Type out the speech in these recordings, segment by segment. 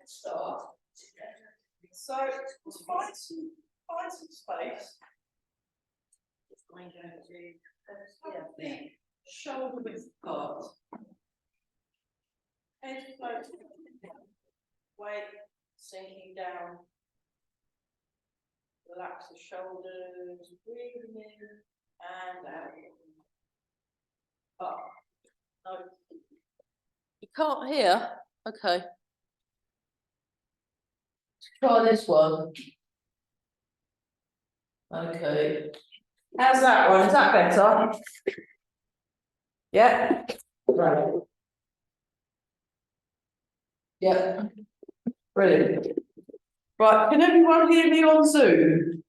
start. So let's find some space. The shoulder width apart. Head floating, weight sinking down. Relax the shoulders, breathing in and out. Up. No. You can't hear? Okay. Try this one. Okay. How's that one? Is that better? Yeah. Right. Yeah. Brilliant. Right, can everyone hear me on Zoom?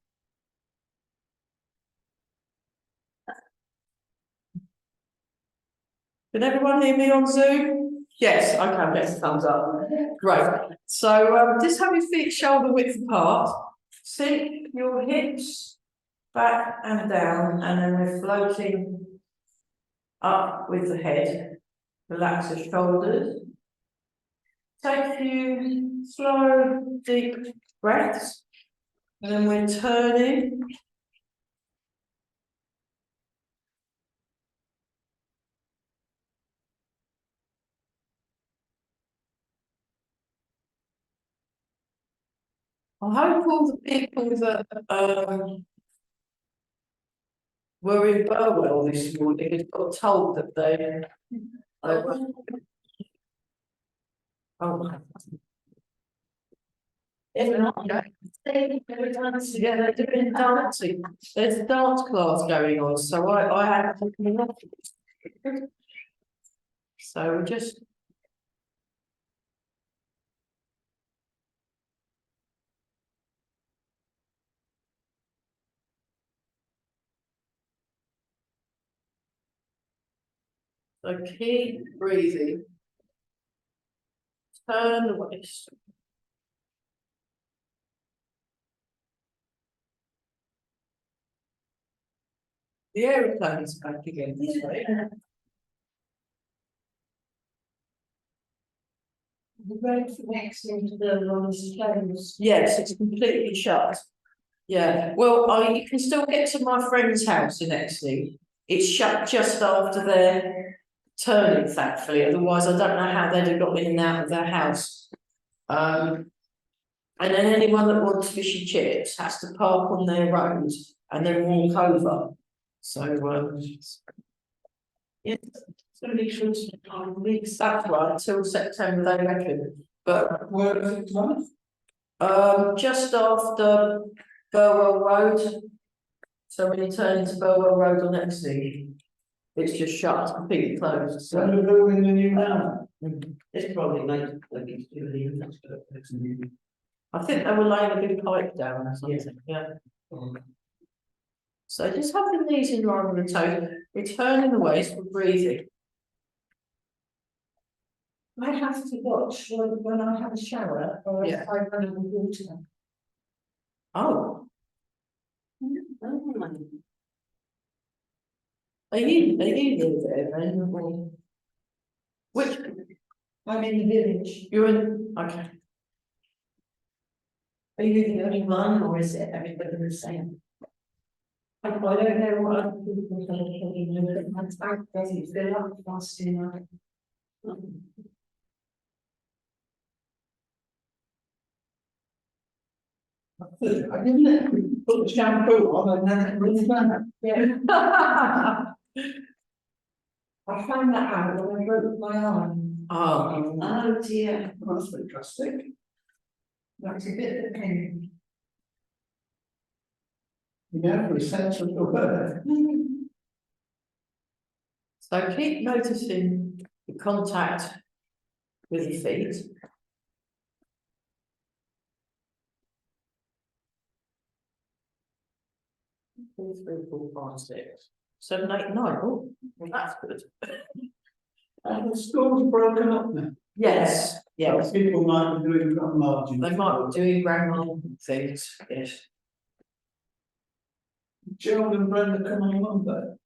Can everyone hear me on Zoom? Yes, I can get a thumbs up. Great. So just have your feet shoulder width apart. Sink your hips back and down, and then we're floating up with the head. Relax the shoulders. Take a few slow, deep breaths, and then we're turning. I hope all the people that were in Burwell this morning had got told that they were. Oh. Every time together doing dancing. There's a dance class going on, so I had to. So just. So keep breathing. Turn the waist. The aeroplane's back again this way. The road next into the room is closed. Yes, it's completely shut. Yeah, well, you can still get to my friend's house in Exley. It's shut just after their turning, thankfully. Otherwise, I don't know how they'd have got in and out of their house. And then anyone that wants fish and chips has to park on their road and then walk over. So, yeah, it's going to be short weeks. That's right, until September, they reckon. But where is it from? Just after Burwell Road. So when you turn into Burwell Road on Exley, it's just shut, completely closed. So they're building the new town. It's probably like I think they were laying a big pipe down or something. Yeah. So just have the knees in line with the toes, returning the waist for breathing. I have to watch when I have a shower or if I run out of water. Oh. Are you near there then? Which? I'm in the village. You're in, okay. Are you the only one or is it everybody the same? I don't know what other people are thinking, but my back doesn't fill up fast enough. I didn't put the shampoo on and then it really went. Yeah. I found that out when I broke my arm. Oh dear. That's fantastic. That's a bit of pain. In every sense of the word. So keep noticing the contact with your feet. 2, 3, 4, 5, 6, 7, 8, 9. Oh, well, that's good. And the school's broken up now. Yes, yes. So people might be doing margin. They might be doing grandma things, yes. Gerald and Brenda come on Monday.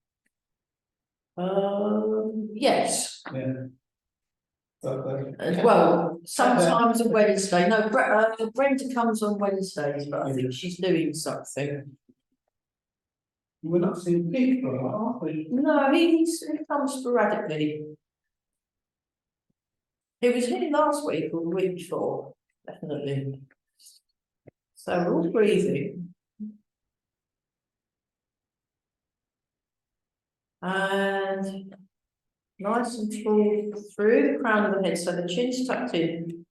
Yes. Yeah. As well, sometimes on Wednesday. No, Brenda comes on Wednesdays, but I think she's doing something. We're not seeing Pete for a while, are we? No, he comes sporadically. He was here last week or the week before, definitely. So we're all breathing. And nice and full through the crown of the head, so the chin's tucked in.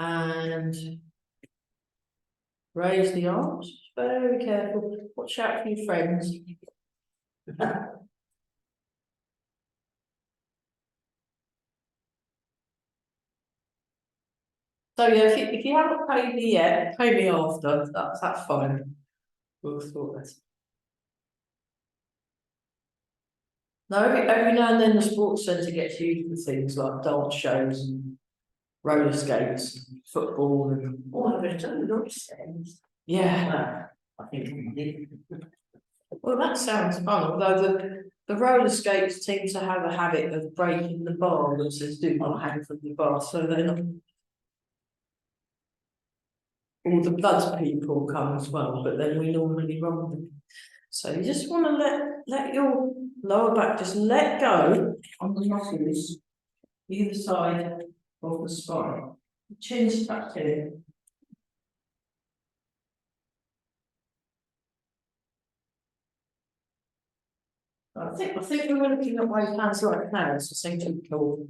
And raise the arms, very careful. Watch out for your friends. So yeah, if you haven't paid me yet, pay me after. That's fine. We'll sort that. No, every now and then the sports centre gets used for things like dance shows and roller skates, and football, and Oh, I've done roller skates. yeah. I think we did. Well, that sounds fun. Although the roller skates seem to have a habit of breaking the bar that says "do not hang from the bar," so they're not. All the blood people come as well, but then we normally run them. So you just want to let your lower back just let go on the muscles either side of the spine. Chin's tucked in. I think we were looking at wave hands like hands, the same to be cool.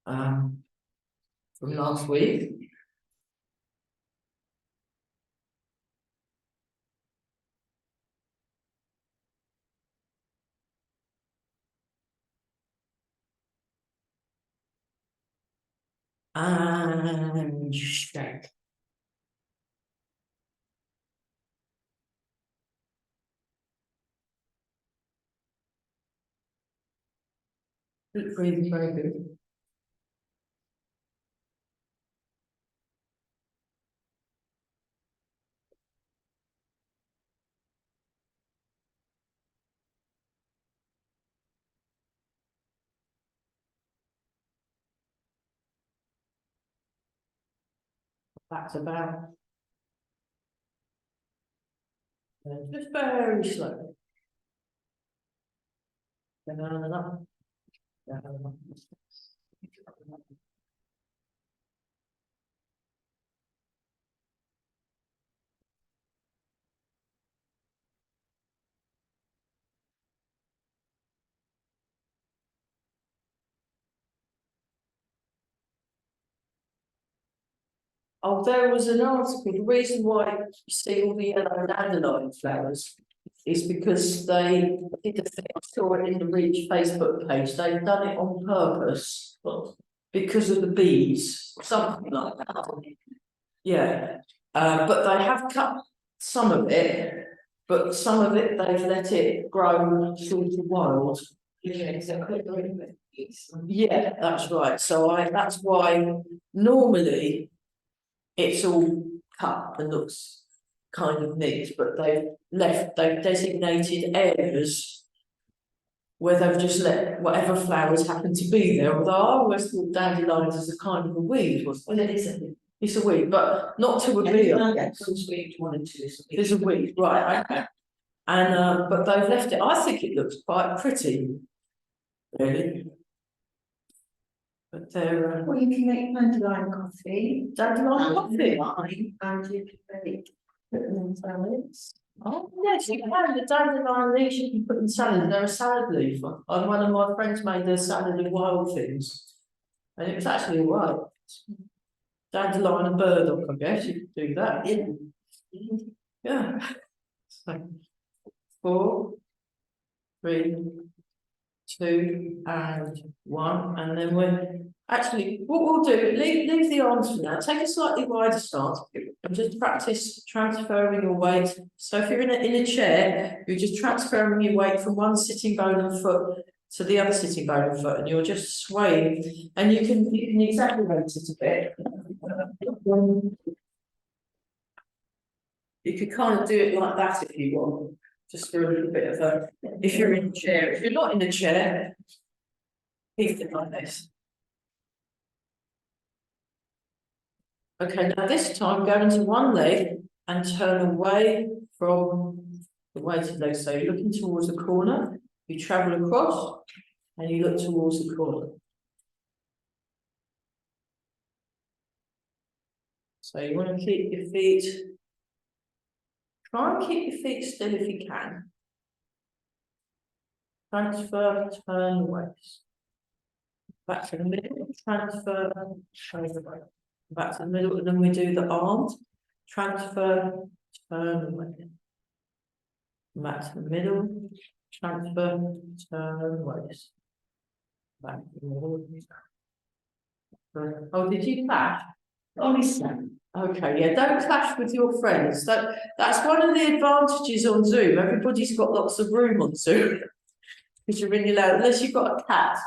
From last week. And shake. Deep breathing, very good. That's about. Just very slow. Down and up. Down and up. Oh, there was an article. The reason why you see all the yellow dandelion flowers is because I think I saw it in the Reach Facebook page. They've done it on purpose because of the bees, something like that. Yeah, but they have cut some of it, but some of it they've let it grow sort of wild. Yeah, exactly. Yeah, that's right. So that's why normally it's all cut and looks kind of neat, but they've designated areas where they've just let whatever flowers happen to be there. Although I always thought dandelions is a kind of a weed, wasn't Well, it? it isn't. It's a weed, but not to a bee. Sweet 1 and 2 is a weed. It's a weed, right? Okay. And but they've left it. I think it looks quite pretty, really. But they're Well, you can make dandelion coffee. dandelion coffee. Wine, and you can make put them in salads. Oh yes, you can. The dandelion leaves you can put in salad. They're a salad leaf. And one of my friends made a salad of wild things, and it was actually all right. Dandelion and burdock, I guess you could do that. Yeah. So 4, 3, 2, and 1, and then we're actually what we'll do. Leave the arms for now. Take a slightly wider stance and just practice transferring your weight. So if you're in a chair, you're just transferring your weight from one sitting bone and foot to the other sitting bone foot, and you're just swaying, and you can exaggerate it a bit. You could kind of do it like that if you want, just for a little bit of a, if you're in a chair. If you're not in a chair, keep it like this. Okay, now this time go into one leg and turn away from the weighted leg. So you're looking towards the corner, you travel across, and you look towards the corner. So you want to keep your feet, try and keep your feet still if you can. Transfer, turn the waist. Back to the middle, transfer, turn the waist. Back to the middle, and then we do the arms. Transfer, turn the waist. Back to the middle, transfer, turn the waist. Back to the middle. Oh, did you clash? Honestly. Okay, yeah, don't clash with your friends. That's one of the advantages on Zoom. Everybody's got lots of room on Zoom. Because you're really loud, unless you've got a cat.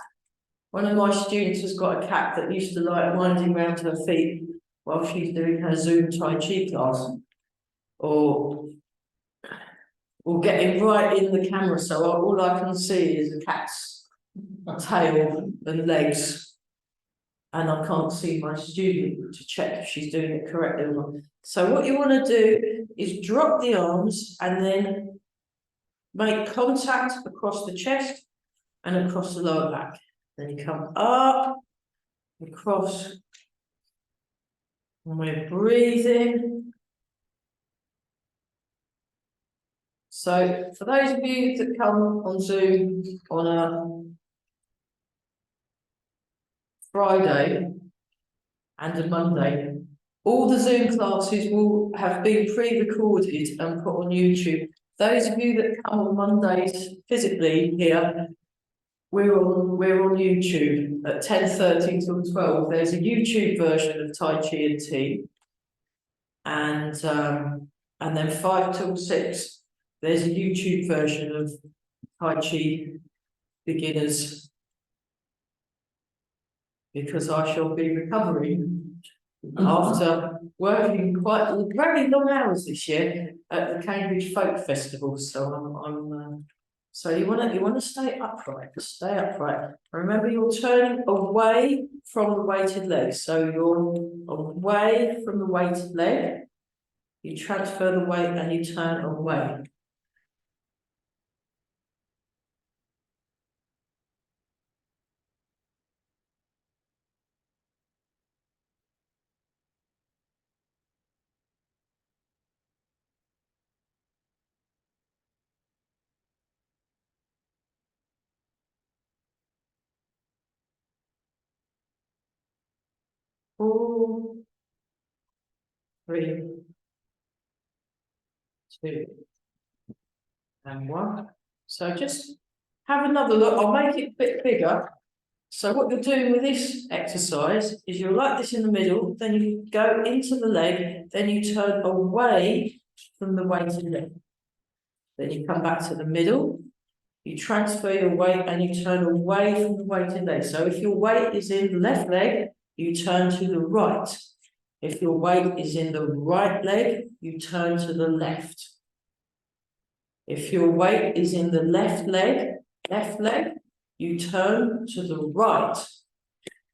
One of my students has got a cat that used to like winding around her feet while she's doing her Zoom Tai Chi class. Or getting right in the camera, so all I can see is a cat's tail and legs. And I can't see my student to check if she's doing it correctly or not. So what you want to do is drop the arms and then make contact across the chest and across the lower back. Then you come up, across, and we're breathing. So for those of you that come on Zoom on a Friday and a Monday, all the Zoom classes will have been pre-recorded and put on YouTube. Those of you that come on Mondays physically here, we're on YouTube at 10:30 till 12. There's a YouTube version of Tai Chi and Tea, and then 5 till 6. There's a YouTube version of Tai Chi beginners, because I shall be recovering after working quite very long hours this year at the Cambridge Folk Festival. So so you want to stay upright. Stay upright. Remember, you're turning away from the weighted leg. So you're away from the weighted leg. You transfer the weight and you turn away. Four, 3, 2, and 1. So just have another look. I'll make it a bit bigger. So what you're doing with this exercise is you're like this in the middle, then you go into the leg, then you turn away from the weighted leg. Then you come back to the middle, you transfer your weight and you turn away from the weighted leg. So if your weight is in the left leg, you turn to the right. If your weight is in the right leg, you turn to the left. If your weight is in the left leg, you turn to the right.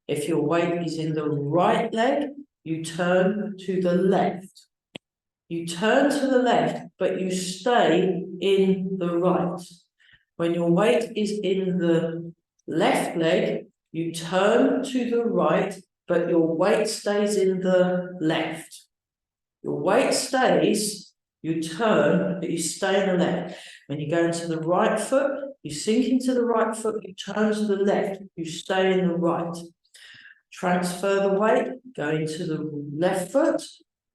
If your weight is in the right leg, you turn to the left. You turn to the left, but you stay in the right. When your weight is in the left leg, you turn to the right, but your weight stays in the left. Your weight stays, you turn, but you stay in the left. When you go into the right foot, you sink into the right foot, you turn to the left, you stay in the right. Transfer the weight, go into the left foot,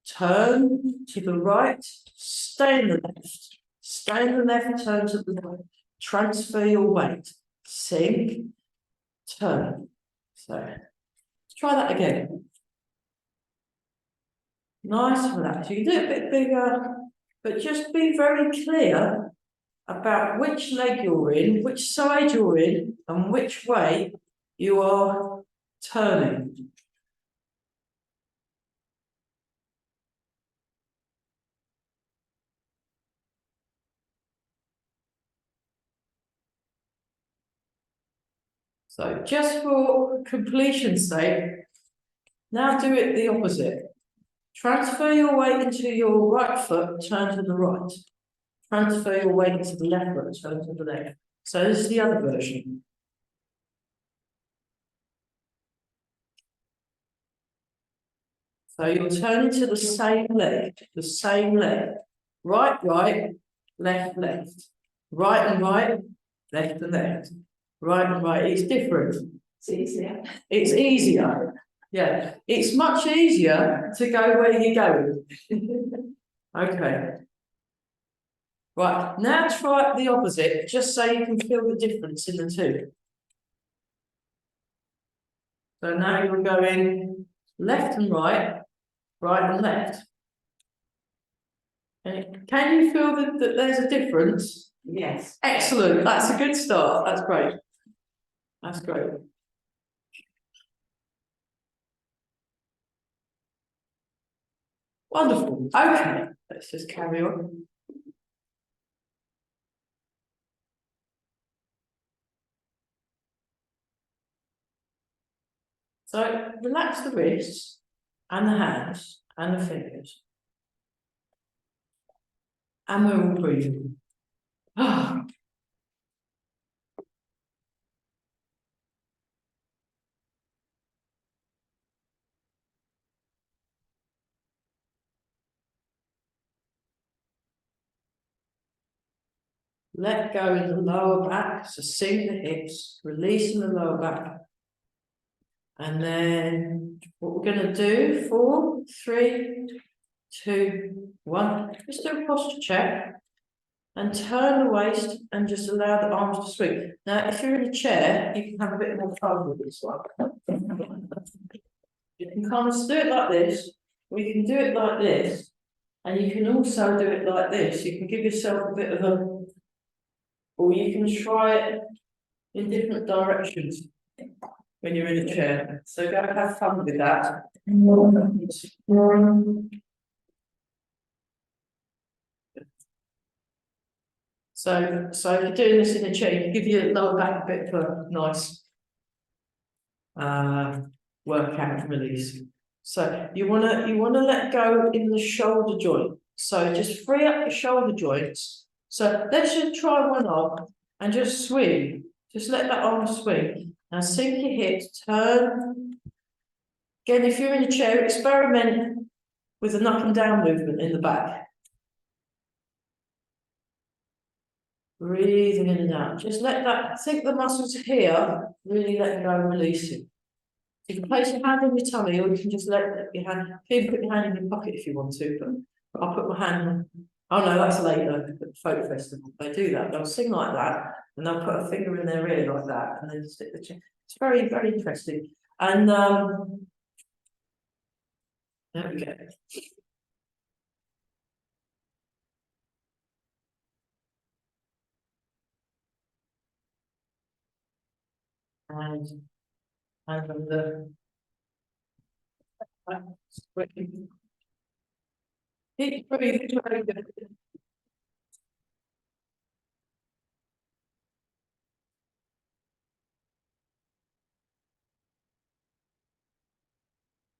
turn to the right, stay in the left. Stay in the left, turn to the right. Transfer your weight, sink, turn. So let's try that again. Nice, relax. You can do it a bit bigger, but just be very clear about which leg you're in, which side you're in, and which way you are turning. So just for completion's sake, now do it the opposite. Transfer your weight into your right foot, turn to the right. Transfer your weight into the left foot, turn to the left. So this is the other version. So you're turning to the same leg, the same leg. Right, right, left, left. Right and right, left and left. Right and right, it's different. It's easier. It's easier. Yeah, it's much easier to go where you're going. Okay. Right, now try the opposite, just so you can feel the difference in the two. So now you're going left and right, right and left. And can you feel that there's a difference? Yes. Excellent, that's a good start, that's great. That's great. Wonderful, okay, let's just carry on. So relax the wrists and the hands and the fingers. And we're all breathing. Let go of the lower back, so sink the hips, releasing the lower back. And then what we're going to do, 4, 3, 2, 1, just do a posture check and turn the waist and just allow the arms to swing. Now, if you're in a chair, you can have a bit more fun with this one. You can kind of do it like this, or you can do it like this, and you can also do it like this. You can give yourself a bit of a, or you can try it in different directions when you're in a chair. So go have fun with that. So if you're doing this in a chair, you give your lower back a bit of a nice workout and release. So you wanna let go in the shoulder joint. So just free up your shoulder joints. So let's just try one arm and just swing. Just let that arm swing. Now sink your hips, turn. Again, if you're in a chair, experiment with an up and down movement in the back. Breathing in and out. Just let that, think the muscles here, really let go and release it. You can place your hand on your tummy, or you can just let your hand, you can put your hand in your pocket if you want to, but I'll put my hand, oh no, that's later at the folk festival. They do that, they'll sing like that, and they'll put a finger in their ear like that, and then stick the chin. It's very, very interesting. And there we go. And from the keep breathing, very good.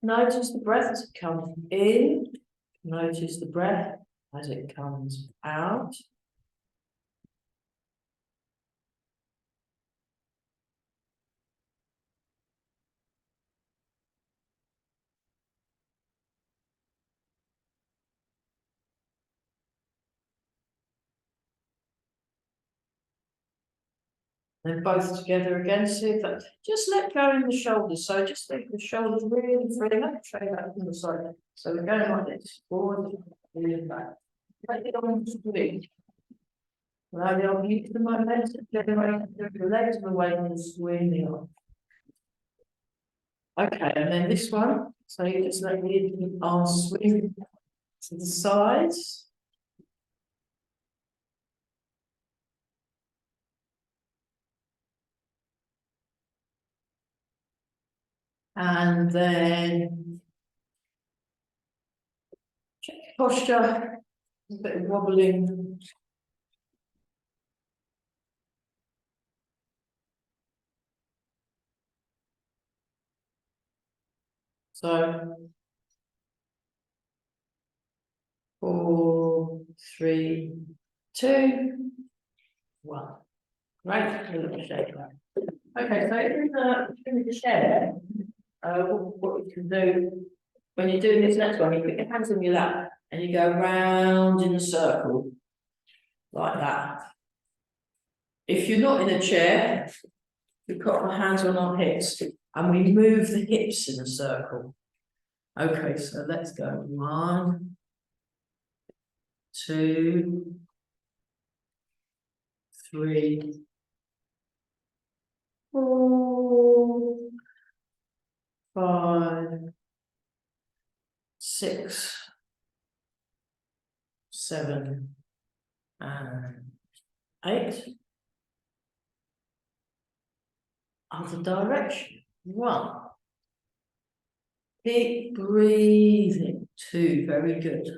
Notice the breath as it comes in. Notice the breath as it comes out. Then both together again. See if that, just let go in the shoulders. So just leave the shoulders really free. Let try that from the side. So we're going like this, forward and back. Let the arms swing. Allow the arm to the momentum, generate the legs of the weight and swing the arm. Okay, and then this one. So you just let the arms swing to the sides. And then check your posture, a bit of wobbling. So 4, 3, 2, 1. Right, a little shake that. Okay, so in the chair, what you can do when you're doing this next one, you put your hands on your lap and you go round in a circle like that. If you're not in a chair, we put our hands on our hips and we move the hips in a circle. Okay, so let's go 1, 2, 3, 4, 5, 6, 7, and 8. Other direction. 1. Deep breathing. 2. Very good.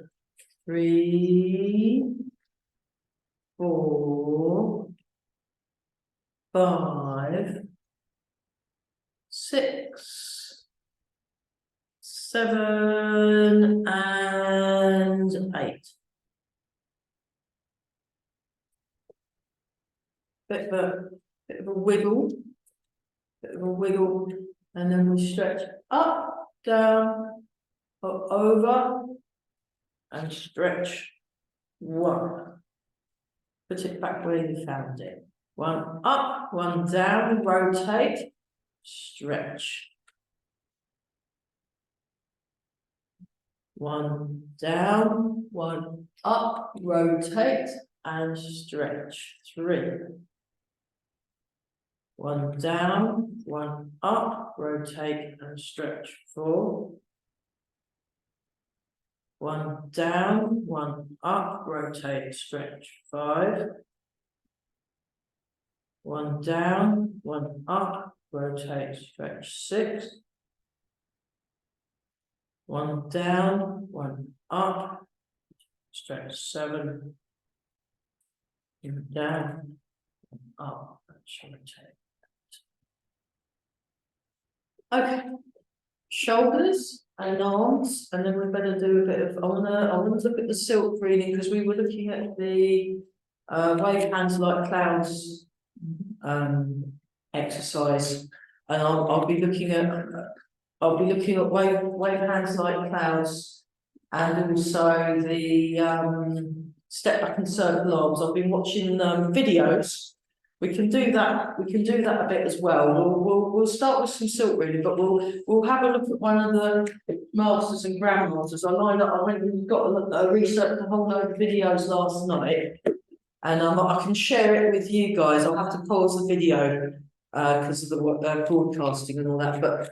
3, 4, 5, 6, 7, and 8. Bit of a wiggle, and then we stretch up, down, up, over, and stretch. 1. Put it back where you found it. 1 up, 1 down, rotate, stretch. 1 down, 1 up, rotate, and stretch. 3. 1 down, 1 up, rotate, and stretch. 4. 1 down, 1 up, rotate, stretch. 5. 1 down, 1 up, rotate, stretch. 6. 1 down, 1 up, stretch. 7. 1 down, 1 up, and rotate. Okay, shoulders and arms, and then we better do a bit of. I want to look at the silk breathing because we were looking at the wave hands like clouds exercise, and I'll be looking at wave hands like clouds, and also the step back and circle arms. I've been watching videos. We can do that. We can do that a bit as well. We'll start with some silk reading, but we'll have a look at one of the masters and grandmasters. I went and got a research a whole load of videos last night, and I can share it with you guys. I'll have to pause the video because of the broadcasting and all that. But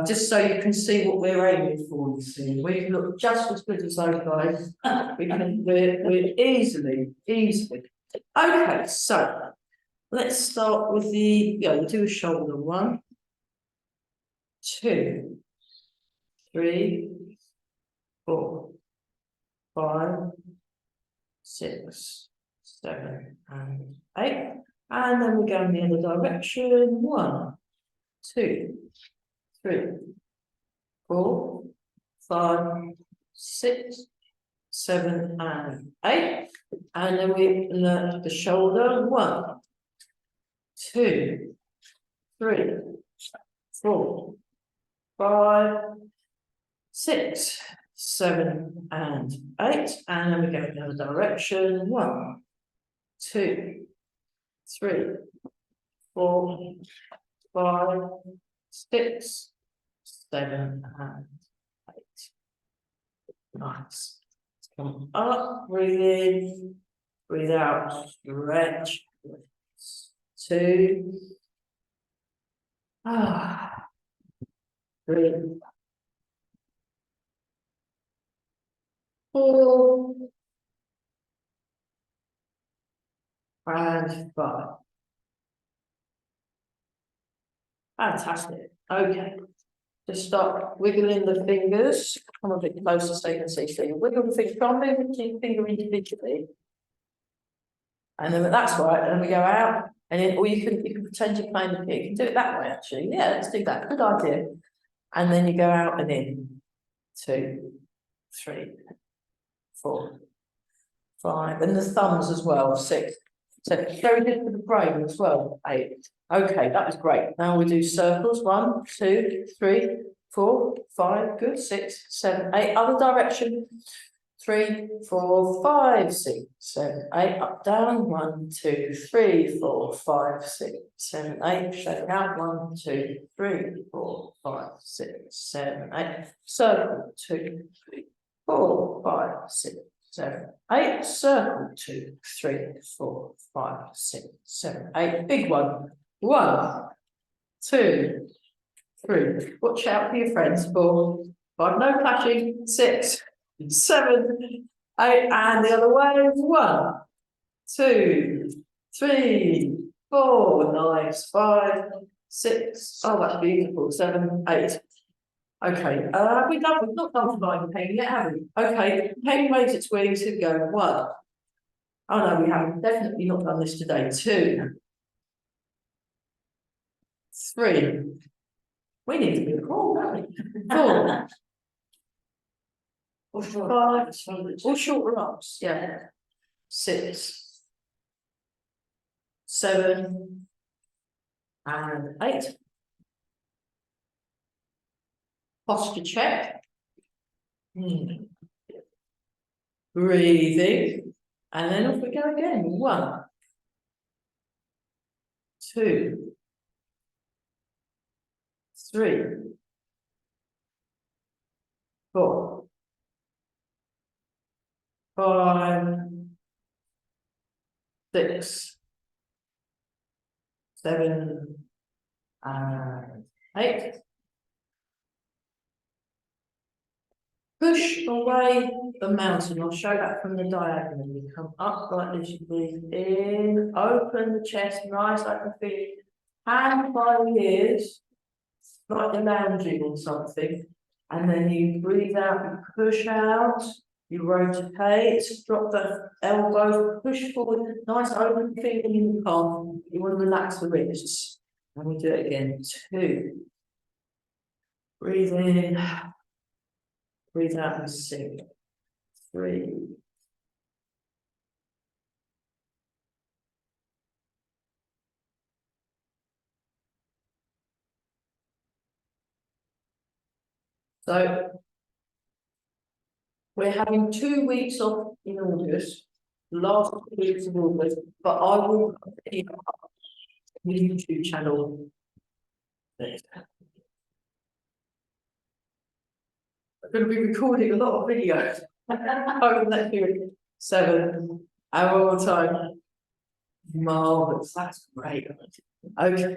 just so you can see what we're aiming for. You see, we can look just as good as those guys. We're easily. Okay, so. Let's start with we'll do a shoulder. 1, 2, 3, 4, 5, 6, 7, and 8. And then we go in the other direction. 1, 2, 3, 4, 5, 6, 7, and 8. And then we learn the shoulder. 1, 2, 3, 4, 5, 6, 7, and 8. And then we go in the other direction. 1, 2, 3, 4, 5, 6, 7, and 8. Nice. Let's come up, breathe in, breathe out, stretch. 2, 3, 4, and 5. Fantastic. Okay. Just start wiggling the fingers. Come a bit closer so you can see. So you wiggle the finger, try and move the finger individually. And then that's right, and we go out, and then, or you can pretend you're playing the pig. You can do it that way, actually. Yeah, let's do that. Good idea. And then you go out and in. 2, 3, 4, 5, and the thumbs as well. 6. So very good for the brain as well. 8. Okay, that was great. Now we do circles. 1, 2, 3, 4, 5. Good. 6, 7, 8. Other direction. 3, 4, 5, 6, 7, 8. Up, down. 1, 2, 3, 4, 5, 6, 7, 8. Shake out. 1, 2, 3, 4, 5, 6, 7, 8. Circle. 2, 3, 4, 5, 6, 7, 8. Circle. 2, 3, 4, 5, 6, 7, 8. Big one. 1, 2, 3. Watch out for your friends. 4, 5. No clashing. 6, 7, 8, and the other way. 1, 2, 3, 4. Nice. 5, 6. Oh, that's beautiful. 7, 8. Okay. We've not done flying penguin yet, have we? Okay. Penguin waves its wings. Here we go. 1. Oh no, we haven't. Definitely not done this today. 2, 3. We need to be cool, don't we? 4. Or short. 5, or shorter arms, yeah. 6, 7, and 8. Posture check. Breathing, and then off we go again. 1, 2, 3, 4, 5, 6, 7, and 8. Push away the mountain. I'll show that from the diagonal. You come up like this, you breathe in, open the chest, nice like a fish. Hand by the ears, like you're lounging or something. And then you breathe out, you push out, you rotate, drop the elbow, push forward, nice open finger in the palm. You want to relax the wrists. And we do it again. 2. Breathe in. Breathe out and sink. 3. So we're having 2 weeks off in August, the last 2 weeks of August, but I will put a video up on the YouTube channel. I'm going to be recording a lot of videos over that period. 7. And one more time. Marvelous, that's great. Okay.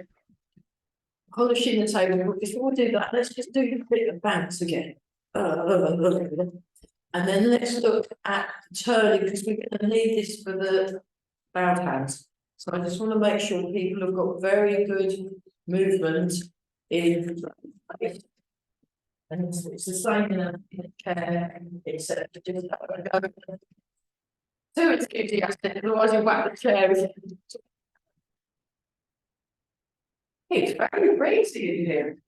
Polishing the table. Before we do that, let's just do a bit of bounce again. And then let's look at turning, because we're going to need this for the bowed hands. So I just want to make sure people have got very good movement in place. And it's the same in a chair, except just have a go. Too enthusiastic, otherwise you whack the chair. It's very crazy in here.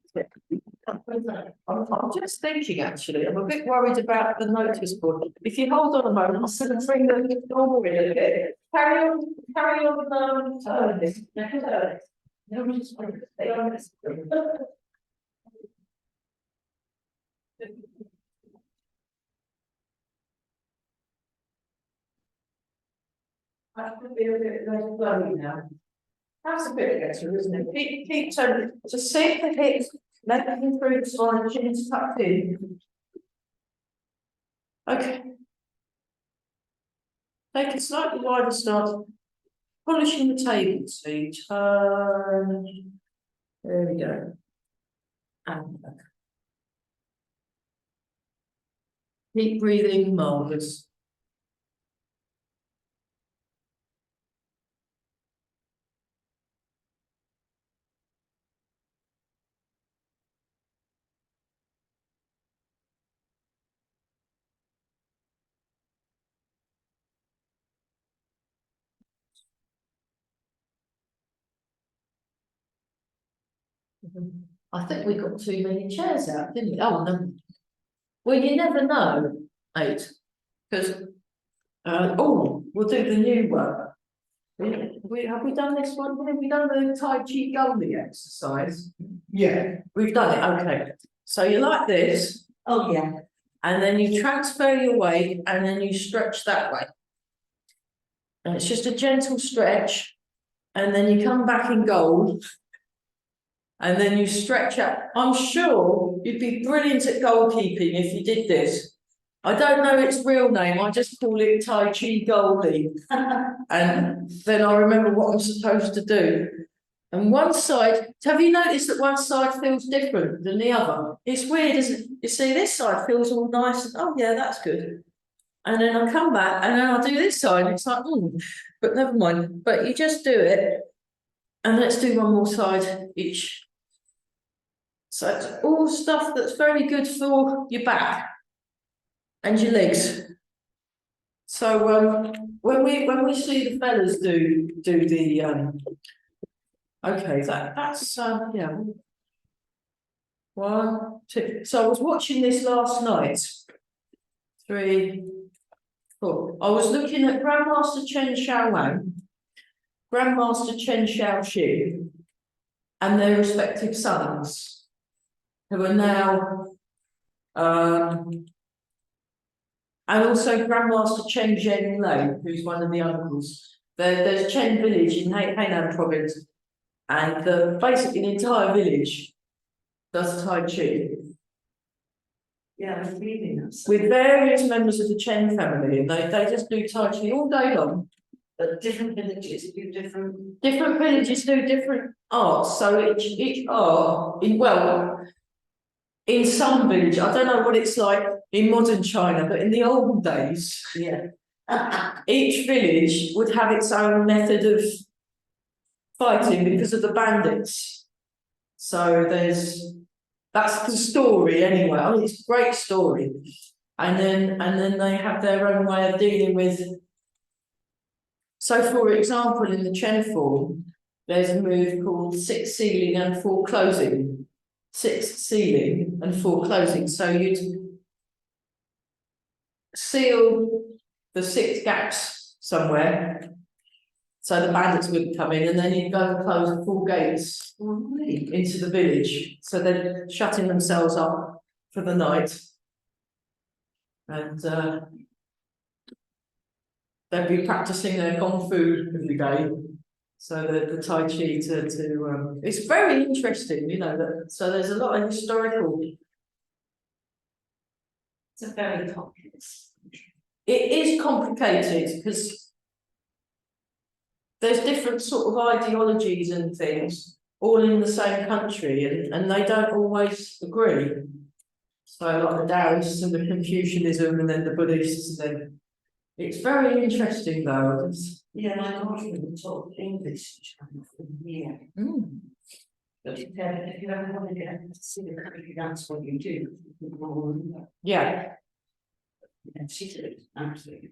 I'm just thinking, actually, I'm a bit worried about the notice board. If you hold on a moment, I'm going to bring the normal in a bit. Carry on, turning. No, we just want to stay on this. That could be a bit less flowy now. That's a bit better, isn't it? Keep turning. Just sink the hips, let them through the spine, chin's tucked in. Okay. Take a slightly wider start. Polishing the table, so you turn. There we go. And back. Keep breathing, marvellous. I think we got too many chairs out, didn't we? Oh, no. Well, you never know, 8, because, we'll do the new one. Have we done this one? Have we done the Tai Chi Goldie exercise? Yeah, We've done it, okay. So you like this, Oh, yeah. and then you transfer your weight, and then you stretch that way. And it's just a gentle stretch, and then you come back in gold, and then you stretch out. I'm sure you'd be brilliant at goalkeeping if you did this. I don't know its real name, I just call it Tai Chi Goldie. And then I remember what I'm supposed to do. And one side, have you noticed that one side feels different than the other? It's weird, isn't it? You see, this side feels all nice, and oh yeah, that's good. And then I come back and then I do this side, and it's like, but never mind. But you just do it. And let's do one more side each. So it's all stuff that's very good for your back and your legs. So when we see the fellas do the okay, that's yeah. 1, 2. So I was watching this last night. 3, 4. I was looking at Grandmaster Chen Xiaowang, Grandmaster Chen Xiaoxi, and their respective sons, who are now and also Grandmaster Chen Zhenlei, who's one of the uncles. There's Chen village in Hainan province, and basically the entire village does Tai Chi. Yeah, I was reading that. With various members of the Chen family, and they just do Tai Chi all day long. But different villages do different. Different villages do different arts, so each art, in some village, I don't know what it's like in modern China, but in the old days, Yeah. each village would have its own method of fighting because of the bandits. So that's the story anyway. I mean, it's a great story. And then they have their own way of dealing with. So for example, in the Chen form, there's a move called 6 sealing and 4 closing. 6 sealing and 4 closing. So you'd seal the 6 gaps somewhere, so the bandits wouldn't come in, and then you'd go and close the 4 gates into the village. So they're shutting themselves up for the night, and they'd be practicing their kung fu every day. So the Tai Chi to it's very interesting, you know. So there's a lot of historical. It's a very complex. It is complicated because there's different sort of ideologies and things all in the same country, and they don't always agree. So like the Taoists and the Confucianism, and then the Buddhists, and then it's very interesting though. Yeah, my daughter taught English from here. But if you ever want to get to see the country, that's what you do. Yeah. And she did, absolutely.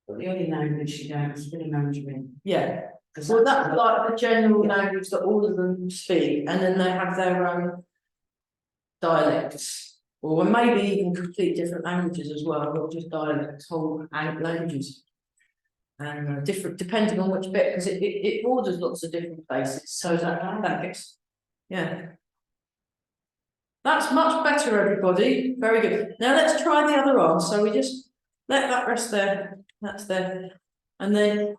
But the only language she knows is really Mandarin. Yeah. Well, that's like the general language that all of them speak, and then they have their own dialects, or maybe even complete different languages as well, not just dialects, whole languages. And different depending on which bit, because it borders lots of different places. So that gets, yeah. That's much better, everybody. Very good. Now let's try the other arm. So we just let that rest there. That's there. And then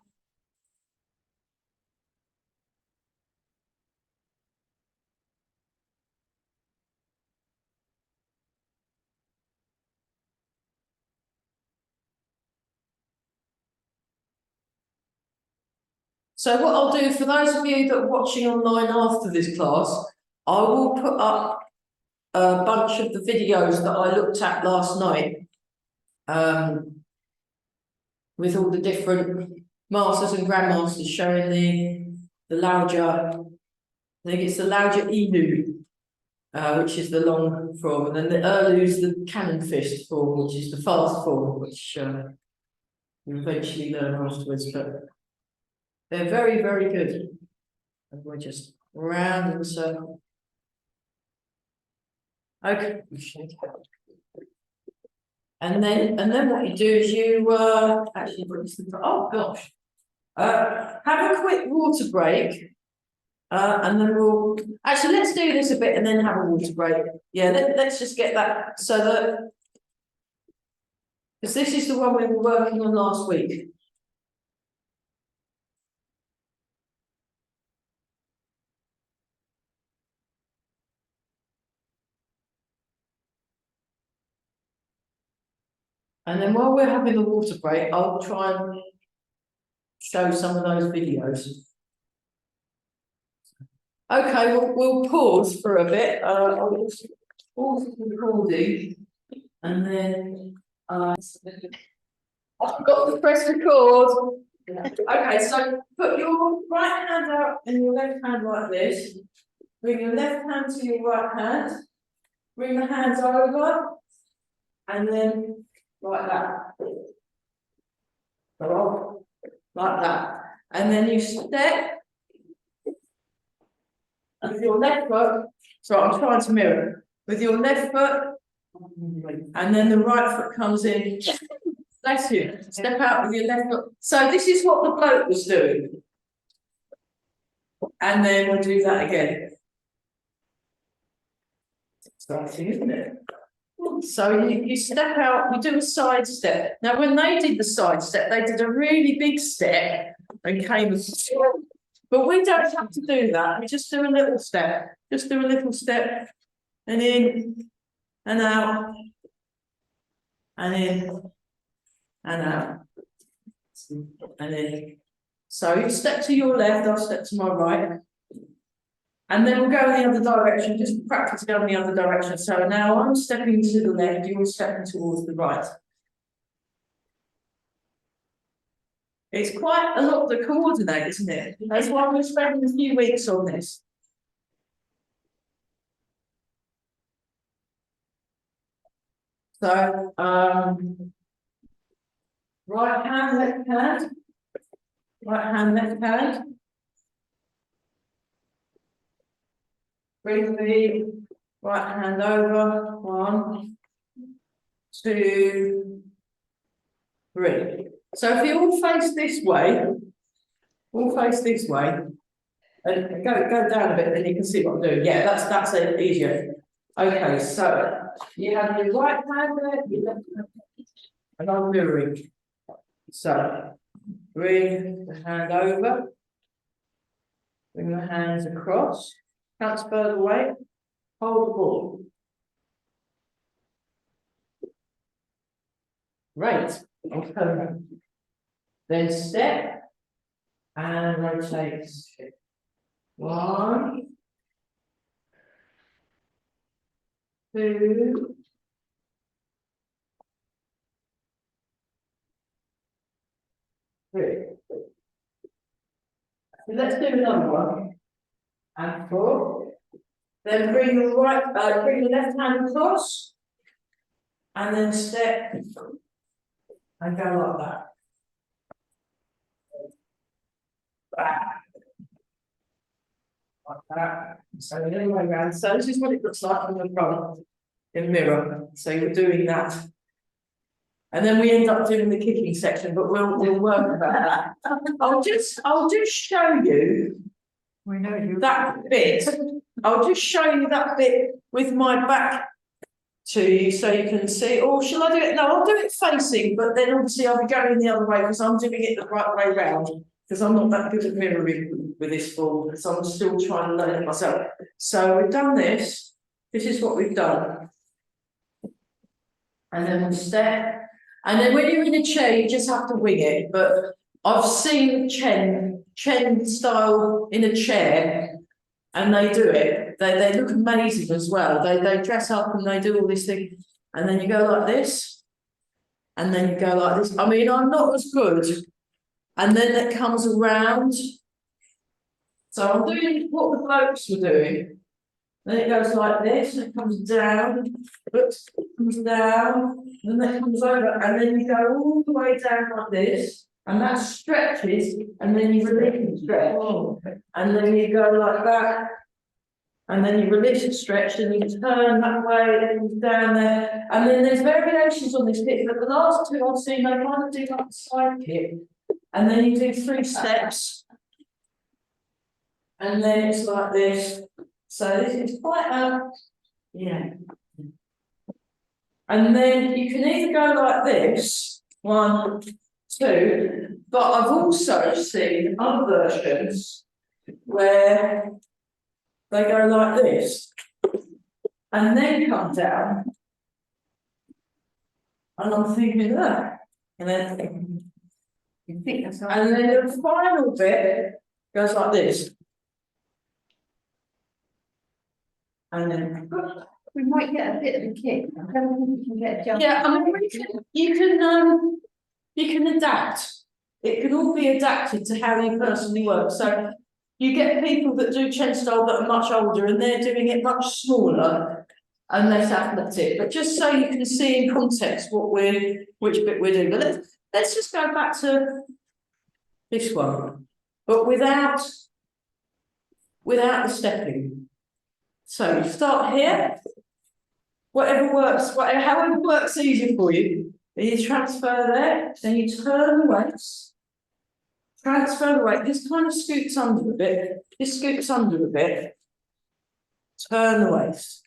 so what I'll do for those of you that are watching online after this class, I will put up a bunch of the videos that I looked at last night, with all the different masters and grandmasters showing the Laoja. I think it's the Laoja Inu, which is the long form, and then the Erlu's the cannon fist form, which is the fast form, which you eventually learn afterwards. But they're very, very good. And we're just round in a circle. Okay. And then what you do is you actually oh gosh. Have a quick water break. And then we'll actually let's do this a bit and then have a water break. Yeah, let's just get that so that because this is the one we were working on last week. And then while we're having a water break, I'll try and show some of those videos. Okay, we'll pause for a bit. I'll just pause the recording and then I've got to press record. Okay, so put your right hand out and your left hand like this. Bring your left hand to your right hand. Bring the hands over and then like that. So like that. And then you step with your left foot. So I'm trying to mirror. With your left foot, and then the right foot comes in. Bless you. Step out with your left foot. So this is what the bloke was doing. And then we'll do that again. Exciting, isn't it? So you step out, you do a side step. Now, when they did the side step, they did a really big step and came. But we don't have to do that. We just do a little step. Just do a little step, and in, and out, and in, and out, and in. So you step to your left, I'll step to my right. And then we'll go in the other direction, just practice going the other direction. So now I'm stepping to the left, you're stepping towards the right. It's quite a lot to coordinate, isn't it? That's why we're spending a few weeks on this. So, right hand, left hand, right hand, left hand. Bring the right hand over, 1, 2, 3. So if you all face this way, and go down a bit, then you can see what I'm doing. Yeah, that's it, easier. Okay, so you have your right hand there, your left hand, and I'm mirroring. So bring the hand over, bring the hands across, transfer the weight, hold the ball. Right, okay. Then step and rotate. 1, 2, 3. So let's do another one. And 4. Then bring the left hand across, and then step and go like that. Like that. So the other way around. So this is what it looks like from the front in mirror. So you're doing that. And then we end up doing the kicking section, but we'll work about that. I'll just show you that bit. I'll just show you that bit with my back to you so you can see. Or shall I do it? No, I'll do it facing, but then obviously I'll be going the other way because I'm doing it the right way round. Because I'm not that good at mirroring with this form, because I'm still trying to learn it myself. So we've done this. This is what we've done. And then we'll step. And then when you're in a chair, you just have to wing it. But I've seen Chen style in a chair, and they do it. They look amazing as well. They dress up and they do all this thing. And then you go like this. And then you go like this. I mean, I'm not as good. And then it comes around. So I'm doing what the blokes were doing. Then it goes like this, and it comes down, comes down, and then it comes over, and then you go all the way down like this, and that stretches, and then you release and stretch, and then you go like that, and then you release and stretch, and you turn that way and down there, and then there's variations on this kick, but the last two I've seen, they kind of do like a side kick, and then you do 3 steps, and then it's like this. So this is quite a, yeah. And then you can either go like this, 1, 2, but I've also seen other versions where they go like this and then come down. And I'm thinking that. And then You think that's and then the final bit goes like this. And then we might get a bit of a kick. I don't think we can get a jump. yeah, I mean you can adapt. It can all be adapted to how you personally work. So you get people that do Chen style that are much older and they're doing it much smaller and less athletic. But just so you can see in context which bit we're doing. But let's just go back to this one, but without the stepping. So you start here. However works easier for you. Then you transfer there, then you turn the weights, transfer the weight. This kind of scoots under a bit, this scoots under a bit, turn the weights.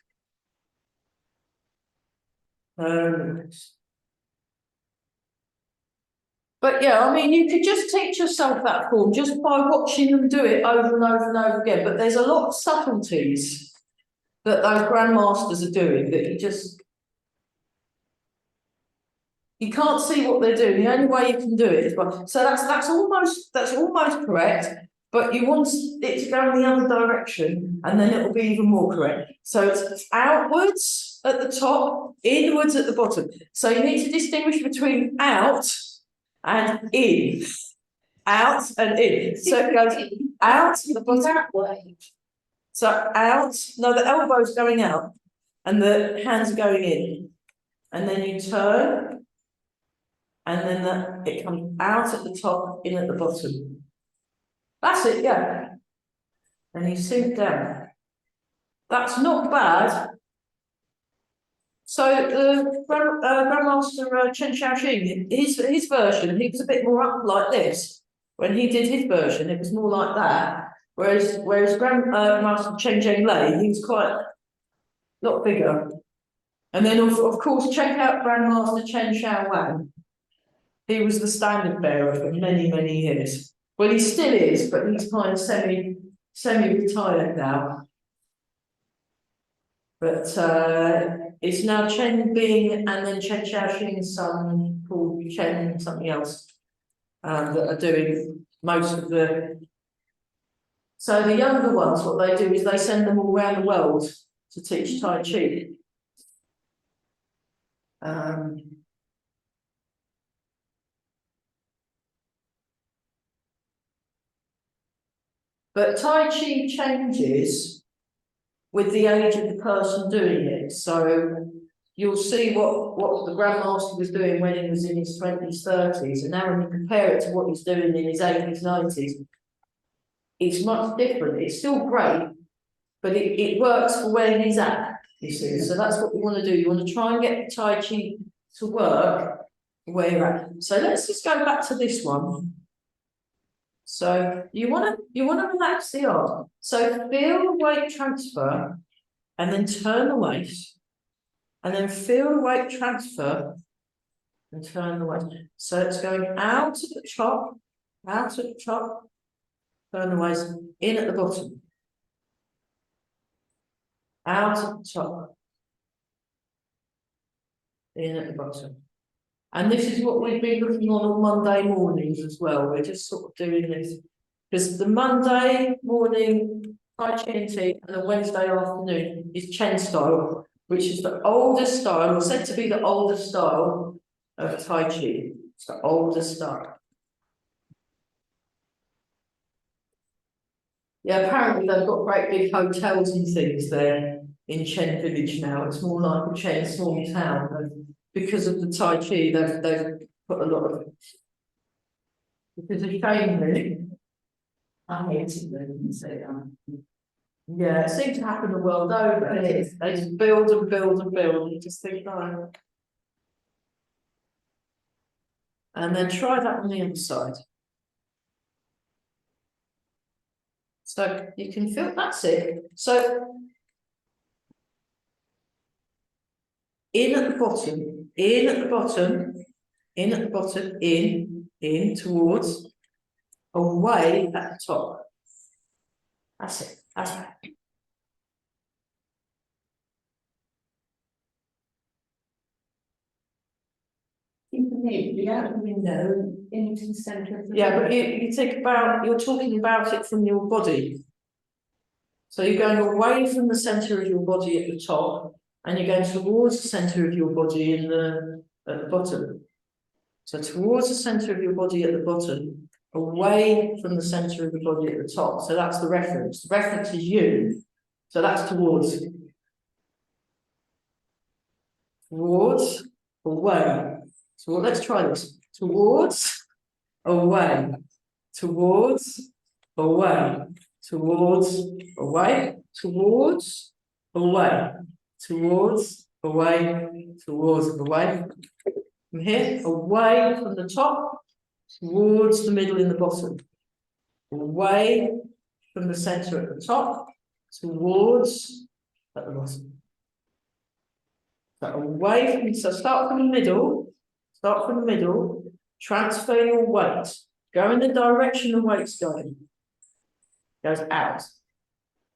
But yeah, I mean, you could just teach yourself that form just by watching them do it over and over and over again. But there's a lot of subtleties that those grandmasters are doing that you can't see what they're doing. The only way you can do it is by, so that's almost correct, but you want it to go in the other direction and then it will be even more correct. So it's outwards at the top, inwards at the bottom. So you need to distinguish between out and in. Out and in. So it goes out the bottom. That way. So out, no, the elbow's going out and the hands are going in. And then you turn, and then it comes out at the top, in at the bottom. That's it, yeah. And you sink down. That's not bad. So the Grandmaster Chen Shaoxing, his version, he was a bit more up like this. When he did his version, it was more like that. Whereas Grandmaster Chen Zhenglei, he was quite a lot bigger. And then of course check out Grandmaster Chen Shaowang. He was the standard bearer for many, many years. Well, he still is, but he's kind of semi-retired now. But it's now Chen Bing and then Chen Shaoxing's son called Chen something else that are doing most of the. So the younger ones, what they do is they send them all around the world to teach Tai Chi. But Tai Chi changes with the age of the person doing it. So you'll see what the Grandmaster was doing when he was in his 20s, 30s, and now when you compare it to what he's doing in his 80s, 90s, it's much different. It's still great, but it works for where he's at, you see. So that's what we want to do. You want to try and get Tai Chi to work where you're at. So let's just go back to this one. So you want to relax the arm. So feel the weight transfer, and then turn the waist, and then feel the weight transfer, and turn the waist. So it's going out at the top, turn the waist, in at the bottom, out at the top, in at the bottom. And this is what we've been looking on Monday mornings as well. We're just sort of doing this because the Monday morning Tai Chi and tea and the Wednesday afternoon is Chen style, which is the oldest style, or said to be the oldest style of Tai Chi. It's the oldest style. Yeah, apparently they've got great big hotels and things there in Chen village now. It's more like a Chen small town. Because of the Tai Chi, they've put a lot of It's a shame, really. I hate it when you say that. Yeah, it seems to happen the world over. They just build and build and build, and you just think, no. And then try that on the inside. So you can feel that's it. So in at the bottom, in at the bottom, in at the bottom, in towards, away at the top. That's it. That's it. Keep the knee out of the window into the centre of the. Yeah, but you think about, you're talking about it from your body. So you're going away from the centre of your body at the top, and you're going towards the centre of your body at the bottom. So towards the centre of your body at the bottom, away from the centre of the body at the top. So that's the reference. The reference is you. So that's towards. Towards, away. So let's try this. Towards, away. Towards, away. Towards, away. Towards, away. Towards, away. Towards, away. From here, away from the top, towards the middle in the bottom. Away from the centre at the top, towards at the bottom. So away from, so start from the middle, transfer your weight, go in the direction the weight's going. Goes out,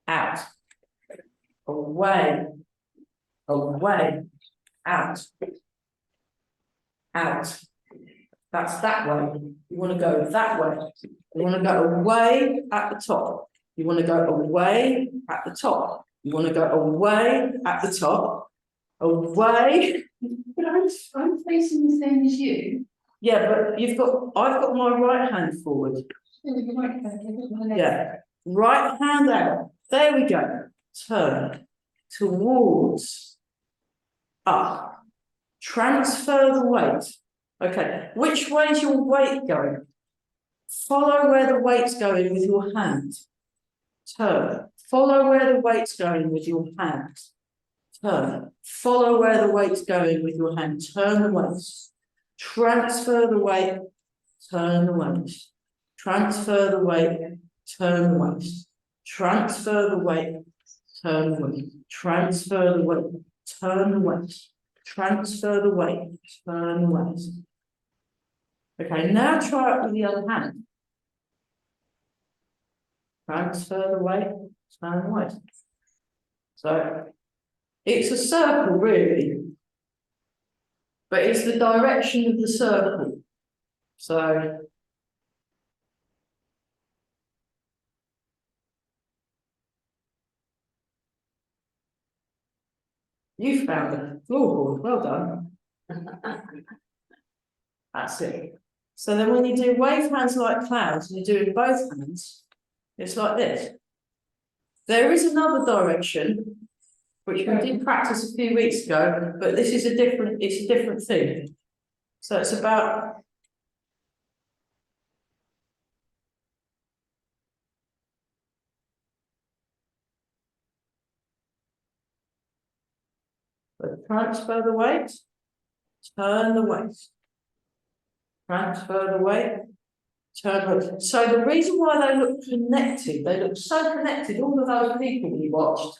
out, away, away, out, out. That's that way. You want to go that way. You want to go away at the top. You want to go away at the top. You want to go away at the top. Away. But I'm facing the same as you. Yeah, but I've got my right hand forward. Yeah. Right hand out. There we go. Turn. Towards. Up. Transfer the weight. Okay. Which way is your weight going? Follow where the weight's going with your hand. Turn. Follow where the weight's going with your hand. Turn. Follow where the weight's going with your hand. Turn the weight. Transfer the weight. Turn the weight. Transfer the weight. Turn the weight. Transfer the weight. Turn the weight. Transfer the weight. Turn the weight. Transfer the weight. Turn the weight. Okay, now try it with the other hand. Transfer the weight. Turn the weight. So it's a circle, really, but it's the direction of the circle. So you found the floorboard, well done. That's it. So then when you do wave hands like clouds, and you're doing both hands, it's like this. There is another direction, which we did practice a few weeks ago, but this is it's a different thing. So it's about transfer the weight, turn the weight, transfer the weight, turn the weight. So the reason why they look connected, they look so connected, all of those people we watched.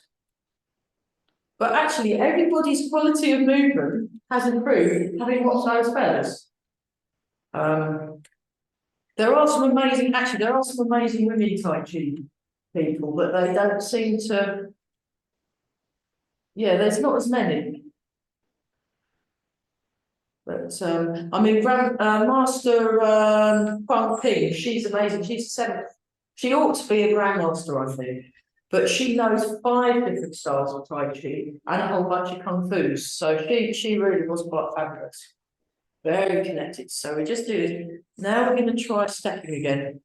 But actually, everybody's quality of movement has improved having watched those fellas. There are some amazing women Tai Chi people, but they don't seem to. Yeah, there's not as many. But I mean, Master Chuan, she's amazing. She's 7. She ought to be a grandmaster, I think. But she knows 5 different styles of Tai Chi and a whole bunch of Kung Fu's. So she really was quite fabulous. Very connected. So we just do this. Now we're going to try stepping again.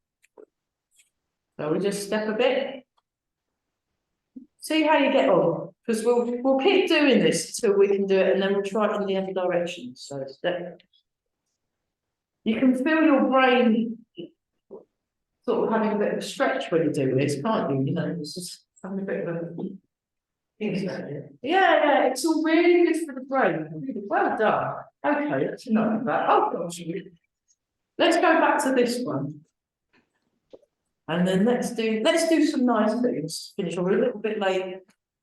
So we just step a bit. See how you get on. Because we'll keep doing this until we can do it, and then we'll try it in the other direction. So step. You can feel your brain sort of having a bit of a stretch when you do this, can't you? You know, it's just having a bit of a. Yeah, it's all really good for the brain. Really well done. Okay, that's enough of that. Oh gosh. Let's go back to this one. And then let's do some nice things. Finish. We're a little bit late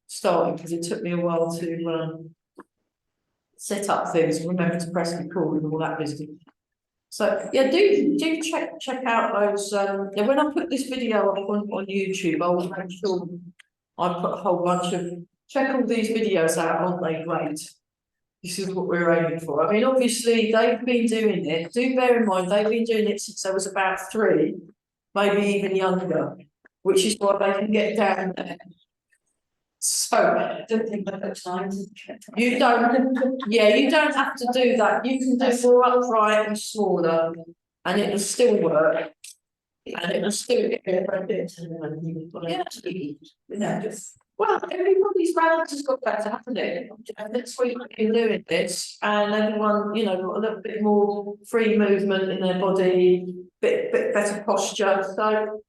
starting because it took me a while to set up things, remember to press record and all that business. So yeah, do check out those. Yeah, when I put this video up on YouTube, I'll make sure I put a whole bunch of check all these videos out, aren't they great? This is what we're aiming for. I mean, obviously they've been doing it. Do bear in mind they've been doing it since I was about 3, maybe even younger, which is why they can get down there. So I don't think I've got time to. you don't, yeah, you don't have to do that. You can do more upright and smaller, and it'll still work. And it'll still get Just. well, everybody's balance has got better, hasn't it? And this week we've been doing this, and everyone, you know, got a little bit more free movement in their body, bit better posture. So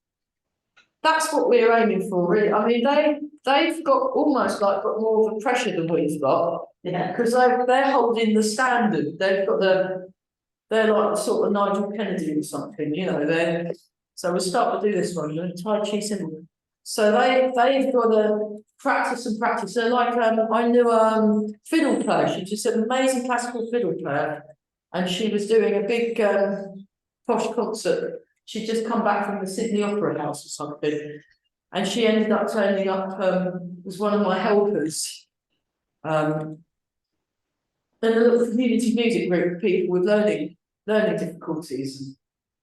that's what we're aiming for, really. I mean, they've got almost like got more of a pressure than we've got, Yeah. because they're holding the standard. They've got they're like the sort of Nigel Kennedy or something, you know. So we'll start to do this one. The Tai Chi symbol. So they've got to practice and practice. They're like I knew fiddle player. She's just an amazing classical fiddle player, and she was doing a big posh concert. She'd just come back from the Sydney Opera House or something, and she ended up turning up as one of my helpers. In a little community music group of people with learning difficulties.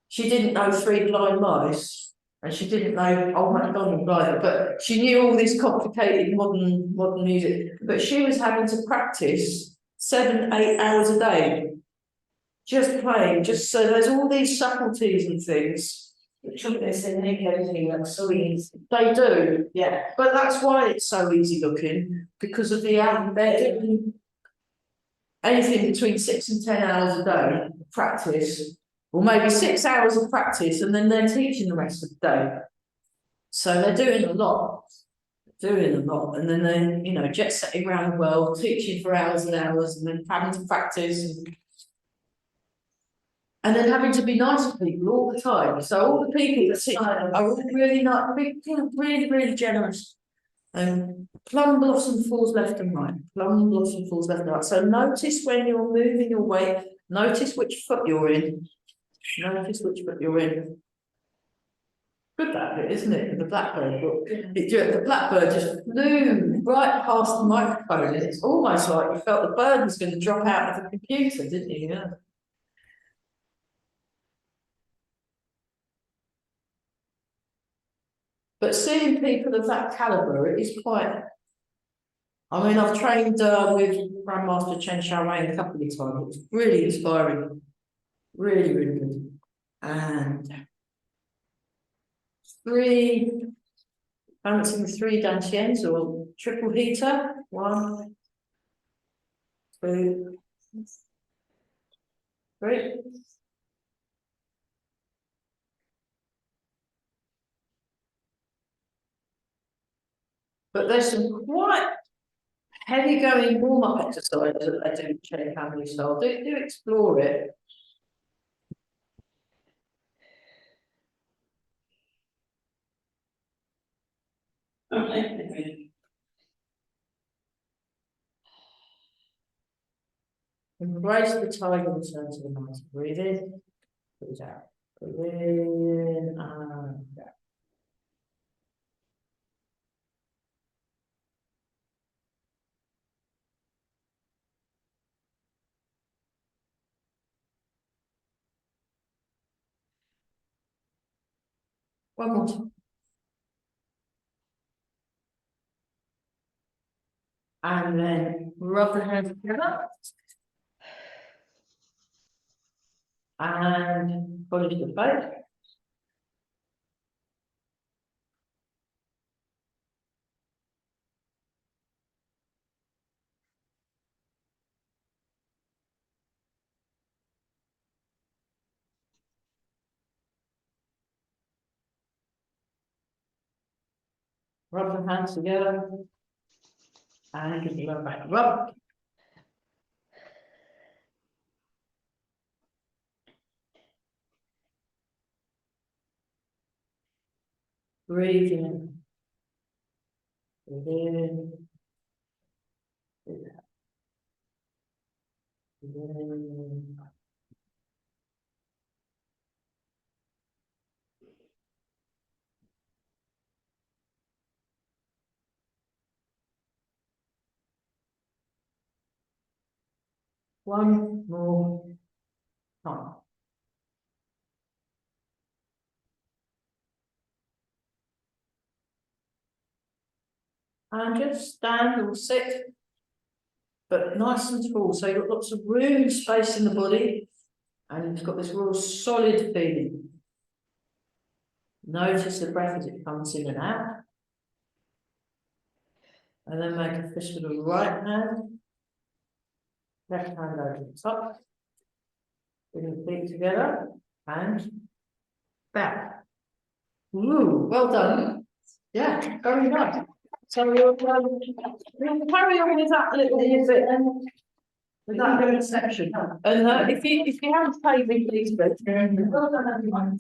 She didn't know Three Blind Mice, and she didn't know Old MacDonald either, but she knew all this complicated modern music. But she was having to practice 7-8 hours a day, just playing, just so there's all these subtleties and things. They say make everything look so easy. They do, Yeah. but that's why it's so easy looking, because of the they're doing anything between 6 and 10 hours a day of practice, or maybe 6 hours of practice, and then they're teaching the rest of the day. So they're doing a lot, and then they're, you know, jet setting around the world, teaching for hours and hours, and then having to practice, and then having to be nice to people all the time. So all the people that sit are all really nice, really generous. Plum blossom falls left and right. Plum blossom falls left and right. So notice when you're moving your weight, notice which foot you're in. Notice which foot you're in. Good that bit, isn't it? The blackbird book. The blackbird just flew right past the microphone, and it's almost like you felt the bird was going to drop out of the computer, didn't you? Yeah. But seeing people of that calibre, it is quite. I mean, I've trained with Grandmaster Chen a couple of times. It's really inspiring, really good. And 3 balancing 3 dantians or triple heater. 1, 2, 3. But there's some quite heavy going warm-up exercises that I do Chen family style. Do explore it. Okay. Embrace the tiger and turn to the mat. Breathe in, breathe out. Breathe in and out. One more time. And then rub the hands together. And polish the face. Rub the hands together. And give the lower back a rub. Breathe in. Breathe in. Breathe out. Breathe in. One more time. And just stand or sit, but nice and tall. So you've got lots of room, space in the body, and you've got this real solid feeling. Notice the breath as it comes in and out. And then make a fist with the right hand. Left hand over the top. Bring the feet together and back. Ooh, well done. Yeah, very nice. So we'll carry on with that little bit with that little section. And if you haven't paid me, please, but well done everyone.